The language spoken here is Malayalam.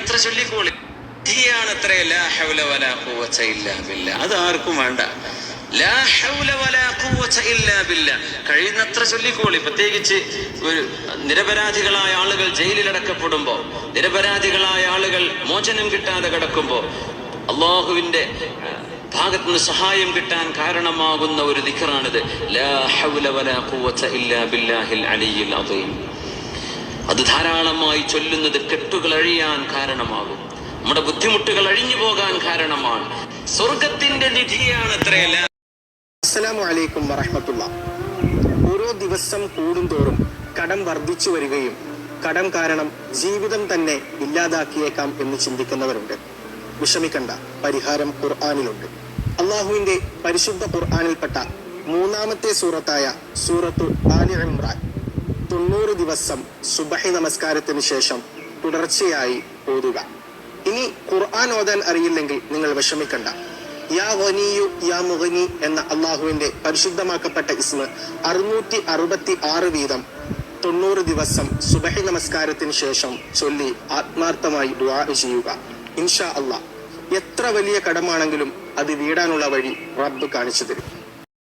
കഴിയുന്നത്ര ചൊല്ലിക്കോളി. ാണത്രേ ലാ ഹൗല വലാ ഖുവത ഇല്ലാ ബില്ലാ. അത് ആർക്കും വേണ്ട. ലാ ഹൗല വലാ ഖുവത ഇല്ലാ ബില്ലാ കഴിയുന്നത്ര ചൊല്ലിക്കോളി. പ്രത്യേകിച്ച് ഒരു നിരപരാധികളായ ആളുകൾ ജയിലിലടക്കപ്പെടുമ്പോ, നിരപരാധികളായ ആളുകൾ മോചനം കിട്ടാതെ കിടക്കുമ്പോ അള്ളാഹുവിന്റെ ഭാഗത്ത് നിന്ന് സഹായം കിട്ടാൻ കാരണമാകുന്ന ഒരു ദിക്റാണിത്. ലാ ഹൗല വലാ ഖുവത ഇല്ലാ ബില്ലാഹിൽ അലിയ്യിൽ അദീം. അത് ധാരാളമായി ചൊല്ലുന്നത് കെട്ടുകൾ അഴിയാൻ കാരണമാകും, നമ്മുടെ ബുദ്ധിമുട്ടുകൾ അഴിഞ്ഞു പോകാൻ കാരണമാണ്. സ്വർഗത്തിന്റെ നിധിയാണ് അത്രയല്ല. അസ്സലാമു അലൈക്കും വറഹ്മത്തുള്ളാഹി. ഓരോ ദിവസം കൂടുന്തോറും കടം വർദ്ധിച്ചു വരികയും കടം കാരണം ജീവിതം തന്നെ ഇല്ലാതാക്കിയേക്കാം എന്ന് ചിന്തിക്കുന്നവരുണ്ട്. വിഷമിക്കണ്ട, പരിഹാരം ഖുർആനിലുണ്ട്. അള്ളാഹുവിന്റെ പരിശുദ്ധ ഖുർആനിൽപ്പെട്ട 3-ാമത്തെ സൂറത്തായ സൂറത്തു ആലി ഇംറാൻ 90 ദിവസം സുബഹി നമസ്കാരത്തിന് ശേഷം തുടർച്ചയായി ഓതുക. ഇനി ഖുർആൻ ഓതാൻ അറിയില്ലെങ്കിൽ നിങ്ങൾ വിഷമിക്കണ്ട. യാ ഗനിയു യാ മുഗനി എന്ന അള്ളാഹുവിന്റെ പരിശുദ്ധമാക്കപ്പെട്ട ഇസ്മ 666 വീതം 90 ദിവസം സുബഹി നമസ്കാരത്തിന് ശേഷം ചൊല്ലി ആത്മാർത്ഥമായി ദുആ ചെയ്യുക. ഇൻഷാ അല്ലാഹ് എത്ര വലിയ കടമാണെങ്കിലും അത് വീടാനുള്ള വഴി റബ്ബ് കാണിച്ചു തരും.